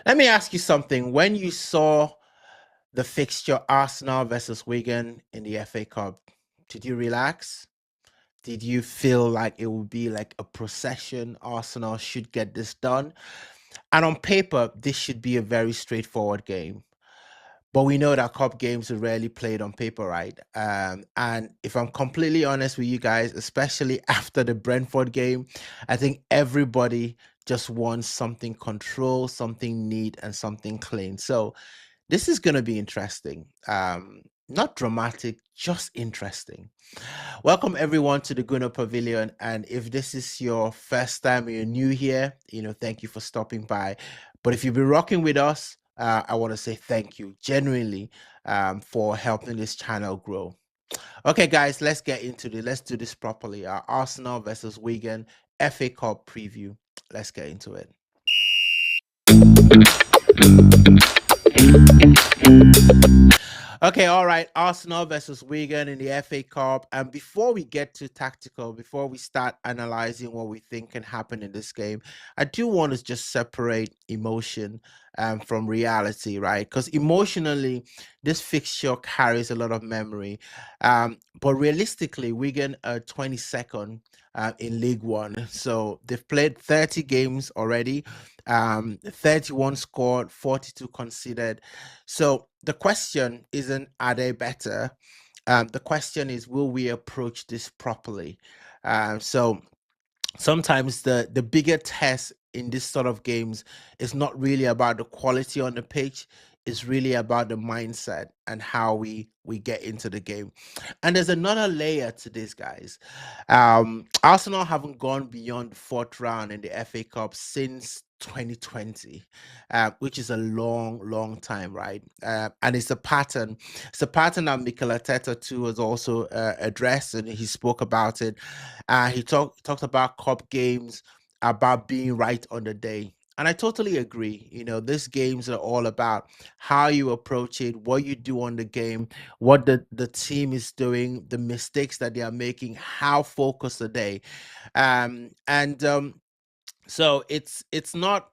Let me ask you something. When you saw the fixture Arsenal versus Wigan in the FA Cup, did you relax? Did you feel like it would be like a procession? Arsenal should get this done. And on paper, this should be a very straightforward game. But we know that cup games are rarely played on paper, right? And if I'm completely honest with you guys, especially after the Brentford game, I think everybody just wants something control, something neat, and something clean. So this is going to be interesting. Not dramatic, just interesting. Welcome everyone to the Guna Pavilion. And if this is your first time, you're new here, thank you for stopping by. But if you've been rocking with us, I want to say thank you genuinely for helping this channel grow. Okay, guys, let's get into it. Let's do this properly. Our Arsenal versus Wigan FA Cup preview. Let's get into it. Okay, all right. Arsenal versus Wigan in the FA Cup. And before we get to tactical, before we start analyzing what we think can happen in this game, I do want to just separate emotion from reality, right? Because emotionally, this fixture carries a lot of memory. But realistically, Wigan are 22nd in League One. So they've played 30 games already, 31 scored, 42 conceded. So the question isn't, are they better? The question is, will we approach this properly? So sometimes the bigger test in this sort of games is not really about the quality on the pitch. It's really about the mindset and how we get into the game. And there's another layer to this, guys. Arsenal haven't gone beyond the fourth round in the FA Cup since 2020, which is a long time, right? And it's a pattern. It's a pattern that Mikel Arteta too has also addressed, and he spoke about it. He talked about cup games, about being right on the day. And I totally agree. These games are all about how you approach it, what you do on the game, what the team is doing, the mistakes that they are making, how focused are they. And So it's not,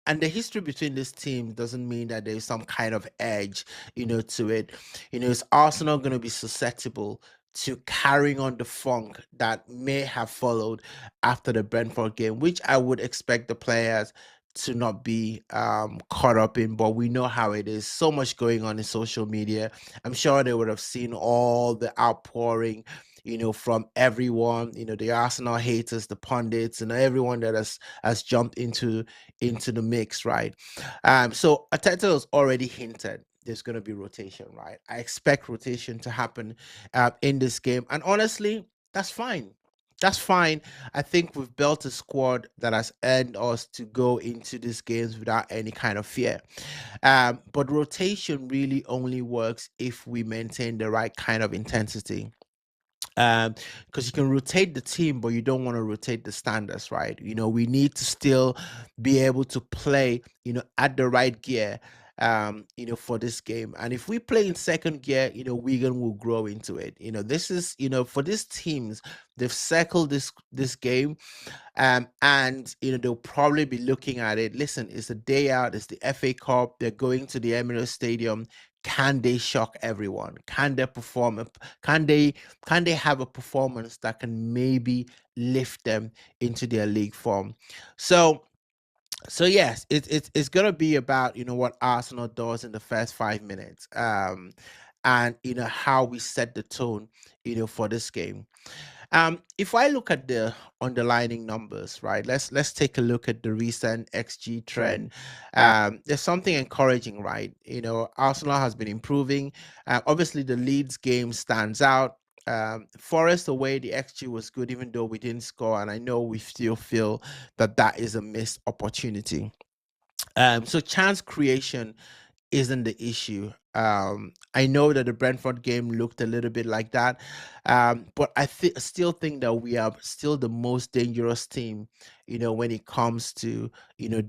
and the history between these teams doesn't mean that there's some kind of edge, to it. Is Arsenal going to be susceptible to carrying on the funk that may have followed after the Brentford game, which I would expect the players to not be caught up in, but we know how it is. So much going on in social media. I'm sure they would have seen all the outpouring, from everyone, the Arsenal haters, the pundits, and everyone that has jumped into the mix, right? So Arteta has already hinted there's going to be rotation, right? I expect rotation to happen in this game, and honestly, that's fine. That's fine. I think we've built a squad that has earned us to go into these games without any kind of fear. But rotation really only works if we maintain the right kind of intensity, because you can rotate the team, but you don't want to rotate the standards, right? We need to still be able to play, at the right gear, for this game. And if we play in second gear, Wigan will grow into it. This is, for these teams, they've circled this game, and they'll probably be looking at it. Listen, it's a day out, it's the FA Cup, they're going to the Emirates Stadium. Can they shock everyone? Can they perform? Can they have a performance that can maybe lift them into their league form? So yes, it's gonna be about what Arsenal does in the first 5 minutes, and how we set the tone, for this game. If I look at the underlying numbers, right? Let's take a look at the recent XG trend. There's something encouraging, right? Arsenal has been improving. Obviously, the Leeds game stands out. Forest away, the XG was good, even though we didn't score, and I know we still feel that is a missed opportunity. So chance creation isn't the issue. I know that the Brentford game looked a little bit like that, but I still think that we are still the most dangerous team, when it comes to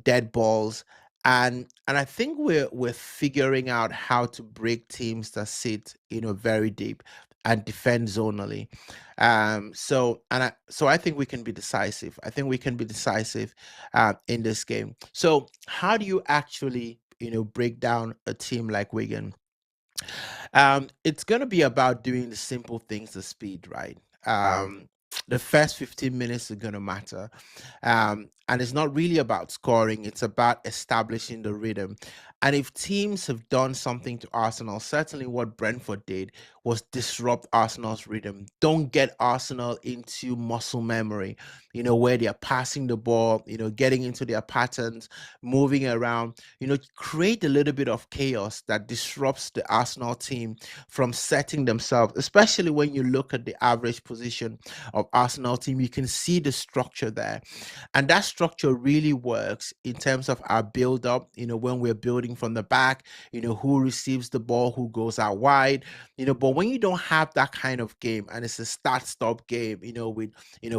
dead balls, and I think we're figuring out how to break teams that sit very deep. and defend zonally. So I think we can be decisive. I think we can be decisive in this game. So how do you actually, break down a team like Wigan? It's gonna be about doing the simple things, the speed, right? The first 15 minutes are gonna matter. And it's not really about scoring, it's about establishing the rhythm. And if teams have done something to Arsenal, certainly what Brentford did was disrupt Arsenal's rhythm. Don't get Arsenal into muscle memory, where they're passing the ball, getting into their patterns, moving around, create a little bit of chaos that disrupts the Arsenal team from setting themselves, especially when you look at the average position of Arsenal team, you can see the structure there. And that structure really works in terms of our build up, when we're building from the back, who receives the ball, who goes out wide, but when you don't have that kind of game and it's a start stop game, with,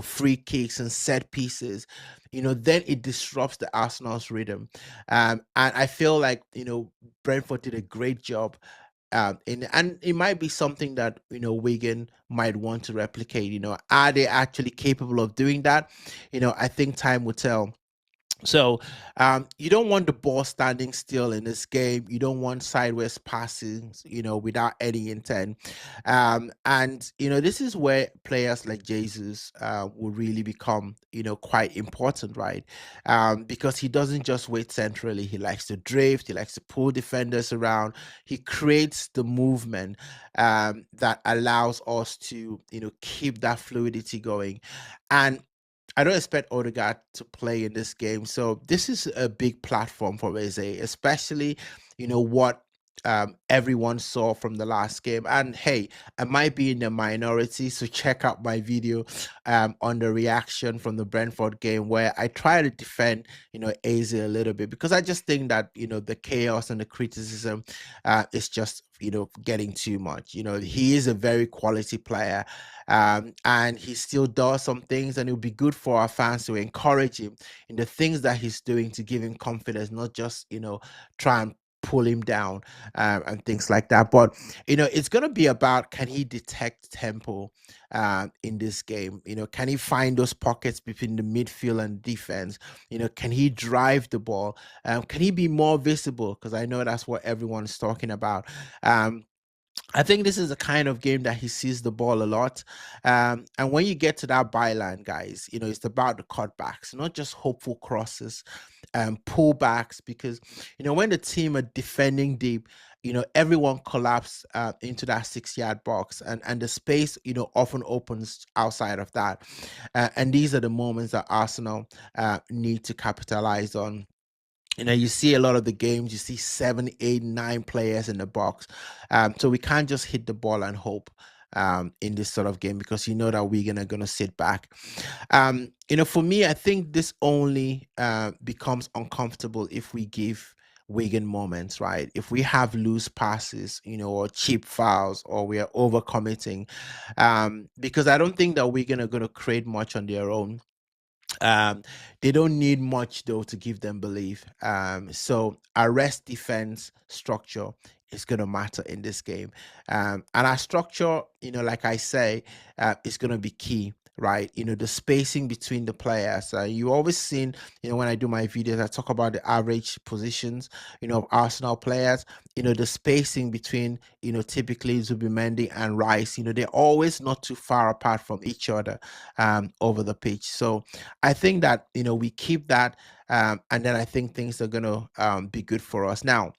free kicks and set pieces, then it disrupts the Arsenal's rhythm. And I feel like, Brentford did a great job and it might be something that Wigan might want to replicate. Are they actually capable of doing that? I think time will tell. So you don't want the ball standing still in this game. You don't want sideways passes, without any intent. And this is where players like Jesus will really become, quite important, right? Because he doesn't just wait centrally. He likes to drift. He likes to pull defenders around. He creates the movement that allows us to, keep that fluidity going. And I don't expect Odegaard to play in this game. So this is a big platform for Eze, especially, what everyone saw from the last game. And hey, I might be in the minority, so check out my video on the reaction from the Brentford game where I try to defend, Eze a little bit because I just think that, the chaos and the criticism is just, getting too much. He is a very quality player and he still does some things, and it would be good for our fans to encourage him in the things that he's doing to give him confidence, not just try and pull him down and things like that. But it's going to be about, can he detect tempo in this game? Can he find those pockets between the midfield and defense? Can he drive the ball? Can he be more visible? Because I know that's what everyone's talking about. I think this is the kind of game that he sees the ball a lot. And when you get to that byline, guys, it's about the cutbacks, not just hopeful crosses, pullbacks, because, when the team are defending deep, everyone collapse into that 6 yard box and the space, often opens outside of that. And these are the moments that Arsenal need to capitalize on. You see a lot of the games, you see 7, 8, 9 players in the box. So we can't just hit the ball and hope in this sort of game, because that Wigan are going to sit back. For me, I think this only becomes uncomfortable if we give Wigan moments, right? If we have loose passes, or cheap fouls, or we are overcommitting, because I don't think that Wigan are going to create much on their own. Um, they don't need much though to give them belief. So our rest defense structure is going to matter in this game. And our structure, like I say, is going to be key. Right, the spacing between the players. You always seen, when I do my videos, I talk about the average positions, of Arsenal players. The spacing between, typically Zubimendi and Rice. They're always not too far apart from each other over the pitch. So I think that we keep that, and then I think things are gonna be good for us. Now,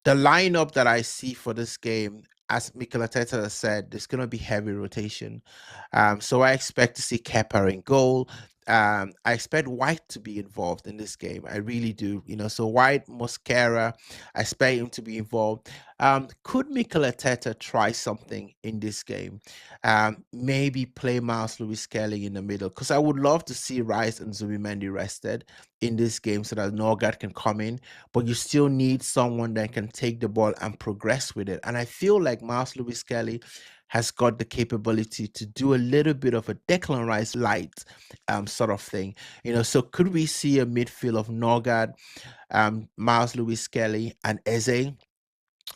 the lineup that I see for this game, as Mikel Arteta has said, there's going to be heavy rotation. So I expect to see Kepa in goal. I expect White to be involved in this game. I really do. So White, Mosquera, I expect him to be involved. Could Mikel Arteta try something in this game? Maybe play Miles Lewis-Skelly in the middle, because I would love to see Rice and Zubimendi rested in this game so that Norgard can come in, but you still need someone that can take the ball and progress with it. And I feel like Miles Lewis-Skelly has got the capability to do a little bit of a Declan Rice light sort of thing. So could we see a midfield of Norgard, Miles Lewis-Skelly, and Eze?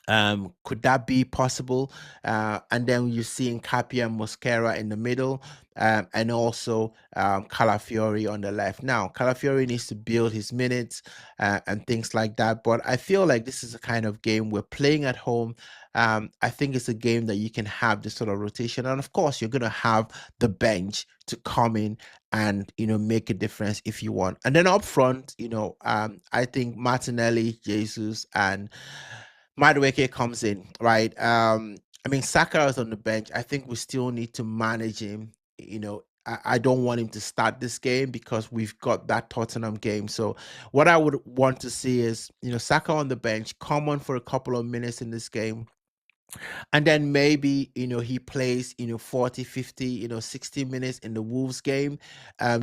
Could that be possible? And then you see Capia and Mosquera in the middle, and also Calafiori on the left. Now, Calafiori needs to build his minutes and things like that. But I feel like this is a kind of game we're playing at home. I think it's a game that you can have this sort of rotation, and of course, you're gonna have the bench to come in and make a difference if you want. And then up front, I think Martinelli, Jesus, and Madueke comes in, right? I mean, Saka is on the bench. I think we still need to manage him. I don't want him to start this game because we've got that Tottenham game. So what I would want to see is, Saka on the bench, come on for a couple of minutes in this game, and then maybe he plays 40, 50, 60 minutes in the Wolves game,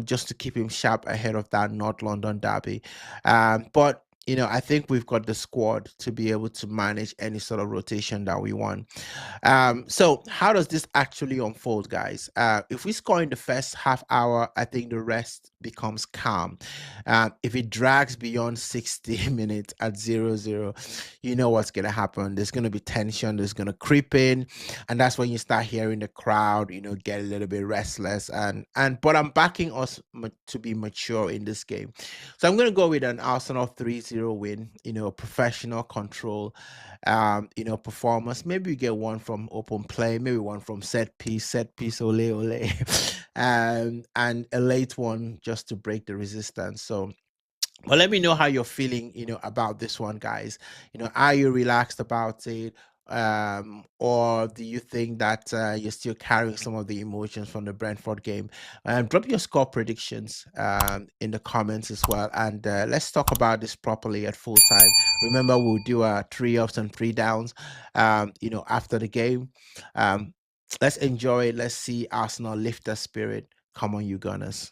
just to keep him sharp ahead of that North London derby. But I think we've got the squad to be able to manage any sort of rotation that we want. So how does this actually unfold, guys? If we score in the first half hour, I think the rest becomes calm. If it drags beyond 60 minutes at 0-0, you know what's going to happen. There's going to be tension. There's going to creep in. And that's when you start hearing the crowd, get a little bit restless. But I'm backing us to be mature in this game. So I'm going to go with an Arsenal 3-0 win, professional control, performance. Maybe we get one from open play, maybe one from set piece, ole, ole, and a late one just to break the resistance. So, well, let me know how you're feeling, about this one, guys. Are you relaxed about it? Or do you think that you're still carrying some of the emotions from the Brentford game? Drop your score predictions in the comments as well, and let's talk about this properly at full time. Remember, we'll do 3 ups and 3 downs, after the game. Let's enjoy it. Let's see Arsenal lift their spirit. Come on, you Gunners.